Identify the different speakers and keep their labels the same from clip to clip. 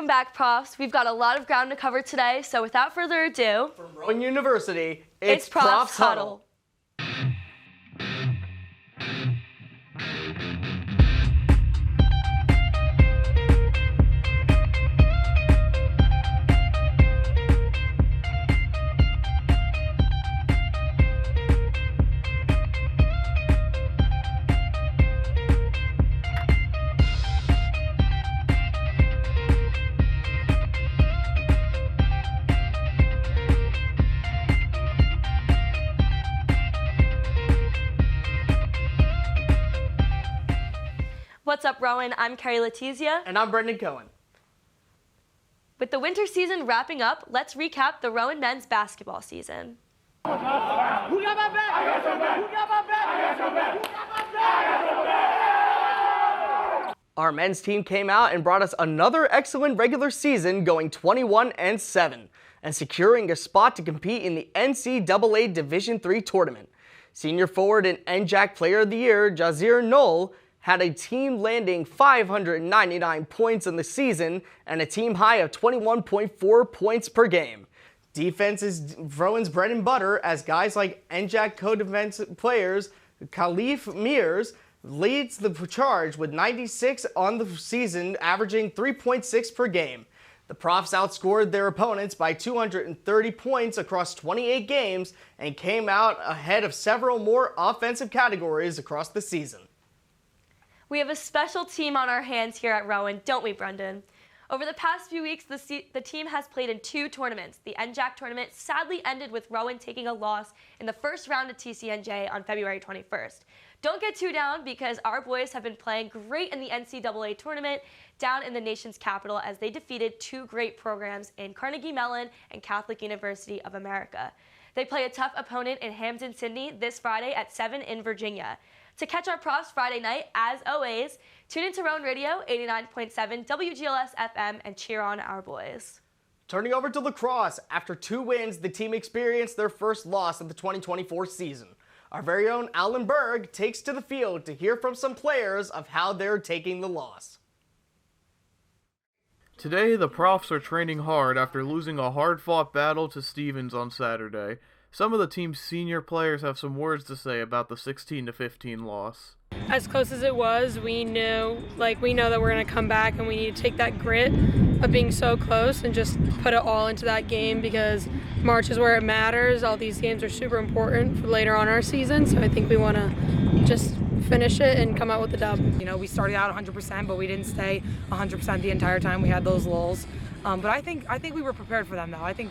Speaker 1: Welcome back, Profs. We've got a lot of ground to cover today, so without further ado,
Speaker 2: from Rowan University,
Speaker 1: it's Profs Huddle. What's up, Rowan? I'm Carrie Letizia.
Speaker 2: And I'm Brendan Cohen.
Speaker 1: With the winter season wrapping up, let's recap the Rowan men's basketball season.
Speaker 3: Who got my back? I got your back. Who got my back? I got your back. Who got my back? I got your back.
Speaker 2: Our men's team came out and brought us another excellent regular season, going 21-7 and securing a spot to compete in the NCAA Division III tournament. Senior forward and NJAC Player of the Year, Jazir Knoll, had a team landing 599 points in the season and a team high of 21.4 points per game. Defense is Rowan's bread and butter, as guys like NJAC co-defense players Khalif Mears leads the charge with 96 on the season, averaging 3.6 per game. The Profs outscored their opponents by 230 points across 28 games and came out ahead of several more offensive categories across the season.
Speaker 1: We have a special team on our hands here at Rowan, don't we, Brendan? Over the past few weeks, the team has played in 2 tournaments. The NJAC tournament sadly ended with Rowan taking a loss in the first round of TCNJ on February 21st. Don't get too down, because our boys have been playing great in the NCAA tournament down in the nation's capital, as they defeated 2 great programs in Carnegie Mellon and Catholic University of America. They play a tough opponent in Hampden-Sydney this Friday at 7 in Virginia. To catch our Profs Friday night, as always, tune into Rowan Radio 89.7 WGLS FM and cheer on our boys.
Speaker 2: Turning over to lacrosse, after 2 wins, the team experienced their first loss of the 2024 season. Our very own Alan Berg takes to the field to hear from some players of how they're taking the loss.
Speaker 4: Today, the Profs are training hard after losing a hard-fought battle to Stevens on Saturday. Some of the team's senior players have some words to say about the 16-15 loss.
Speaker 5: As close as it was, we know that we're going to come back, and we need to take that grit of being so close and just put it all into that game, because March is where it matters. All these games are super important for later on our season, so I think we want to just finish it and come out with the dub.
Speaker 6: You know, we started out 100%, but we didn't stay 100% the entire time. We had those lulls. But I think we were prepared for them, though. I think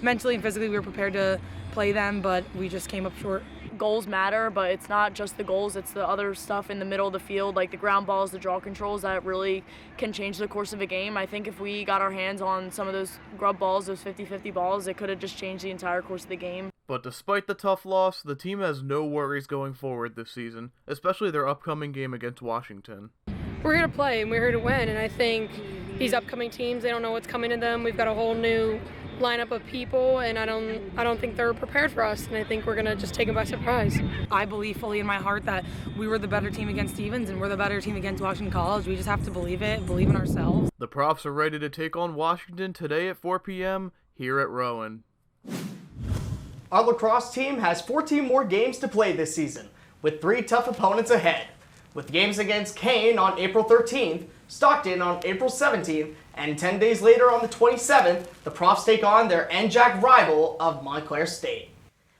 Speaker 6: mentally and physically we were prepared to play them, but we just came up short.
Speaker 7: Goals matter, but it's not just the goals, it's the other stuff in the middle of the field, like the ground balls, the draw controls, that really can change the course of a game. I think if we got our hands on some of those grub balls, those 50-50 balls, it could have just changed the entire course of the game.
Speaker 4: But despite the tough loss, the team has no worries going forward this season, especially their upcoming game against Washington.
Speaker 5: We're here to play, and we're here to win, and I think these upcoming teams, they don't know what's coming to them. We've got a whole new lineup of people, and I don't think they're prepared for us, and I think we're going to just take them by surprise.
Speaker 6: I believe fully in my heart that we were the better team against Stevens, and we're the better team against Washington College. We just have to believe it, believe in ourselves.
Speaker 4: The Profs are ready to take on Washington today at 4 p.m. here at Rowan.
Speaker 2: Our lacrosse team has 14 more games to play this season, with 3 tough opponents ahead, with games against Kane on April 13th, Stockton on April 17th, and 10 days later on the 27th, the Profs take on their NJAC rival of Montclair State.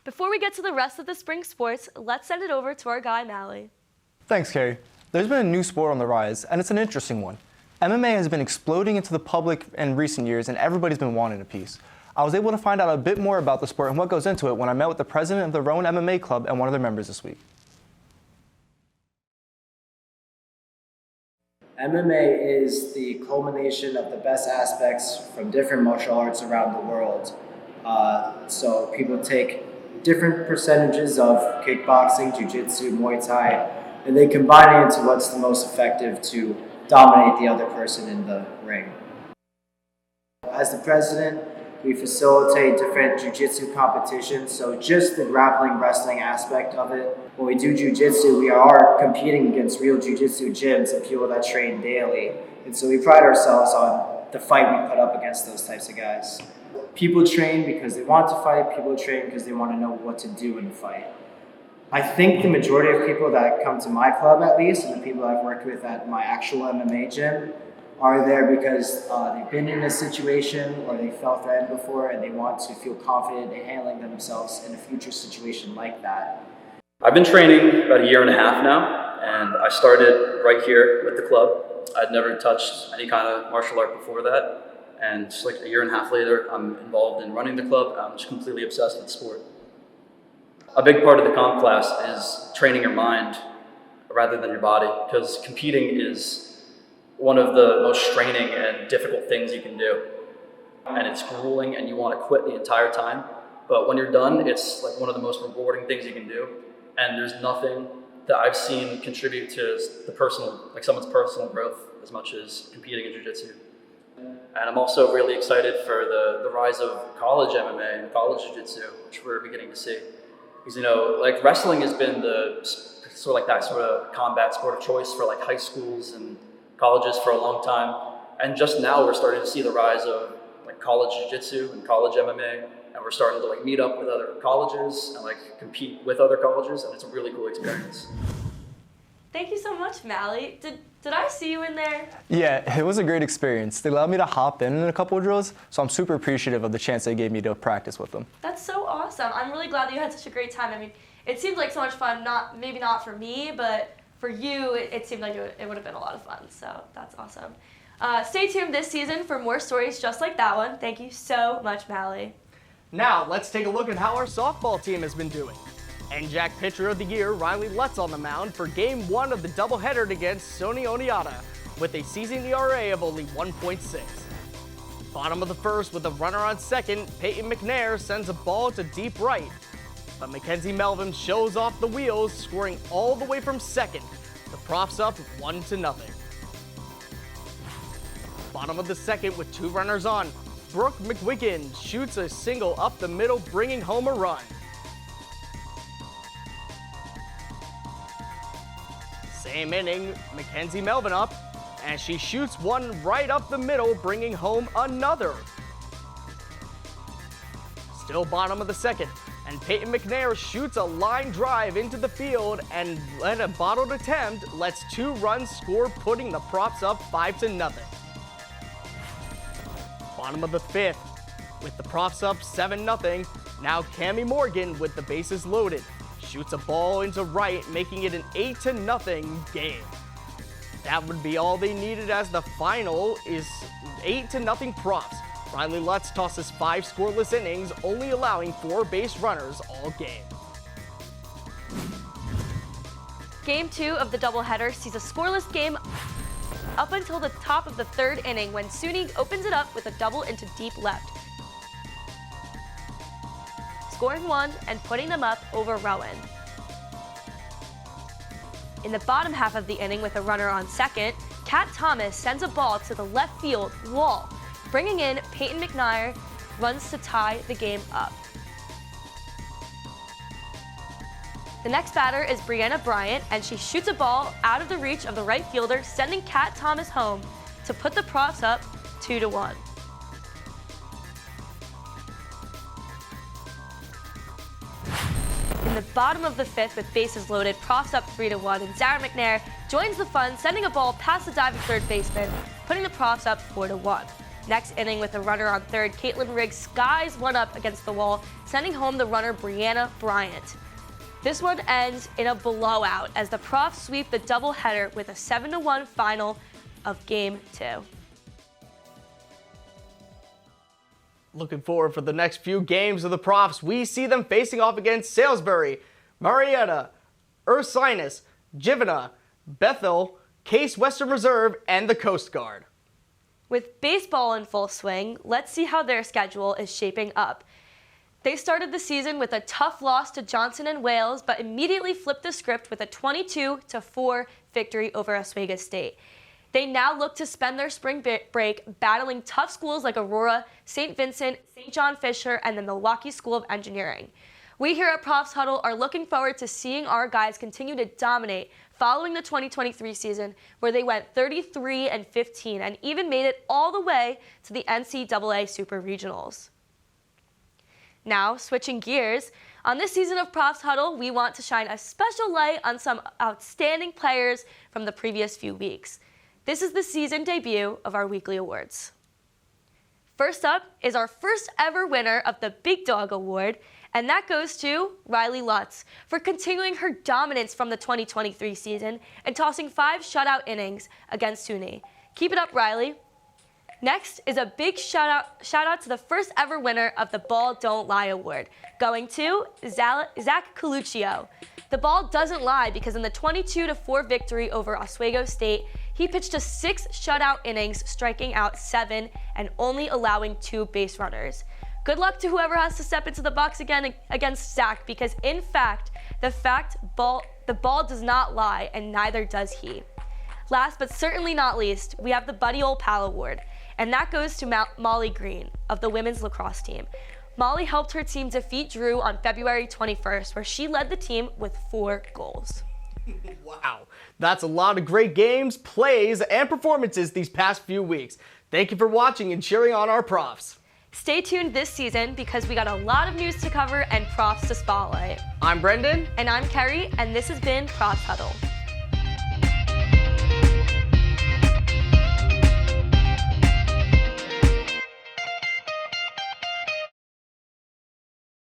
Speaker 1: Before we get to the rest of the spring sports, let's send it over to our guy, Mally.
Speaker 8: Thanks, Carrie. There's been a new sport on the rise, and it's an interesting one. MMA has been exploding into the public in recent years, and everybody's been wanting a piece. I was able to find out a bit more about the sport and what goes into it when I met with the president of the Rowan MMA Club and one of their members this week.
Speaker 9: MMA is the culmination of the best aspects from different martial arts around the world. So people take different percentages of kickboxing, jiu-jitsu, Muay Thai, and they combine it into what's the most effective to dominate the other person in the ring. As the president, we facilitate different jiu-jitsu competitions, so just the grappling wrestling aspect of it. When we do jiu-jitsu, we are competing against real jiu-jitsu gyms and people that train daily. And so we pride ourselves on the fight we put up against those types of guys. People train because they want to fight. People train because they want to know what to do in a fight. I think the majority of people that come to my club, at least, and the people I've worked with at my actual MMA gym, are there because they've been in a situation or they felt threatened before and they want to feel confident in handling themselves in a future situation like that.
Speaker 10: I've been training about 1.5 years now, and I started right here with the club. I'd never touched any kind of martial art before that, and just like 1.5 years later, I'm involved in running the club. I'm just completely obsessed with the sport. A big part of the comp class is training your mind rather than your body, because competing is one of the most straining and difficult things you can do. And it's grueling and you want to quit the entire time. But when you're done, it's like one of the most rewarding things you can do. And there's nothing that I've seen contribute to the personal, like someone's personal growth as much as competing in jiu-jitsu. And I'm also really excited for the rise of college MMA and college jiu-jitsu, which we're beginning to see. Because, you know, like wrestling has been the sort of like that sort of combat sport of choice for like high schools and colleges for a long time. And just now we're starting to see the rise of like college jiu-jitsu and college MMA. And we're starting to like meet up with other colleges and like compete with other colleges. And it's a really cool experience.
Speaker 1: Thank you so much, Mally. Did I see you in there?
Speaker 8: Yeah, it was a great experience. They allowed me to hop in a couple of drills, so I'm super appreciative of the chance they gave me to practice with them.
Speaker 1: That's so awesome. I'm really glad that you had such a great time. I mean, it seemed like so much fun, maybe not for me, but for you, it seemed like it would have been a lot of fun, so that's awesome. Stay tuned this season for more stories just like that one. Thank you so much, Mally.
Speaker 2: Now, let's take a look at how our softball team has been doing. NJAC Pitcher of the Year, Riley Lutz on the mound for Game 1 of the doubleheader against Sony Oneata with a season ERA of only 1.6. Bottom of the first with a runner on second, Peyton McNair sends a ball to deep right. But Mackenzie Melvin shows off the wheels, scoring all the way from second. The Profs up 1-0. Bottom of the second with 2 runners on, Brooke McWiggin shoots a single up the middle, bringing home a run. Same inning, Mackenzie Melvin up, and she shoots one right up the middle, bringing home another. Still bottom of the second, and Peyton McNair shoots a line drive into the field, and a bottled attempt lets 2 runs score, putting the Profs up 5-0. Bottom of the 5th, with the Profs up 7-0, now Cammie Morgan with the bases loaded. Shoots a ball into right, making it an 8-0 game. That would be all they needed, as the final is 8-0 Profs. Riley Lutz tosses 5 scoreless innings, only allowing 4 base runners all game.
Speaker 1: Game 2 of the doubleheader sees a scoreless game up until the top of the 3rd inning when SUNY opens it up with a double into deep left, scoring 1 and putting them up over Rowan. In the bottom half of the inning with a runner on second, Kat Thomas sends a ball to the left field wall, bringing in Peyton McNair, runs to tie the game up. The next batter is Brianna Bryant, and she shoots a ball out of the reach of the right fielder, sending Kat Thomas home to put the Profs up 2-1. In the bottom of the 5th with bases loaded, Profs up 3-1, and Zara McNair joins the fun, sending a ball past the diving third baseman, putting the Profs up 4-1. Next inning with a runner on third, Caitlin Riggs skies one up against the wall, sending home the runner Brianna Bryant. This one ends in a blowout as the Profs sweep the doubleheader with a 7-1 final of Game 2.
Speaker 2: Looking forward for the next few games of the Profs. We see them facing off against Salisbury, Marietta, Ursinus, Givenah, Bethel, Case Western Reserve, and the Coast Guard.
Speaker 1: With baseball in full swing, let's see how their schedule is shaping up. They started the season with a tough loss to Johnson and Wales, but immediately flipped the script with a 22-4 victory over Oswego State. They now look to spend their spring break battling tough schools like Aurora, St. Vincent, St. John Fisher, and the Milwaukee School of Engineering. We here at Profs Huddle are looking forward to seeing our guys continue to dominate following the 2023 season where they went 33-15 and even made it all the way to the NCAA Super Regionals. Now, switching gears, on this season of Profs Huddle, we want to shine a special light on some outstanding players from the previous few weeks. This is the season debut of our weekly awards. First up is our first ever winner of the Big Dog Award, and that goes to Riley Lutz for continuing her dominance from the 2023 season and tossing 5 shutout innings against SUNY. Keep it up, Riley. Next is a big shout out to the first ever winner of the Ball Don't Lie Award, going to Zach Coluccio. The ball doesn't lie because in the 22-4 victory over Oswego State, he pitched 6 shutout innings, striking out 7 and only allowing 2 base runners. Good luck to whoever has to step into the box again against Zach, because in fact, the ball does not lie, and neither does he. Last but certainly not least, we have the Buddy Ol' Pal Award, and that goes to Molly Green of the women's lacrosse team. Molly helped her team defeat Drew on February 21st, where she led the team with 4 goals.
Speaker 2: Wow, that's a lot of great games, plays, and performances these past few weeks. Thank you for watching and cheering on our profs.
Speaker 1: Stay tuned this season because we got a lot of news to cover and profs to spotlight.
Speaker 2: I'm Brendan.
Speaker 1: And I'm Kerry, and this has been Profs Huddle.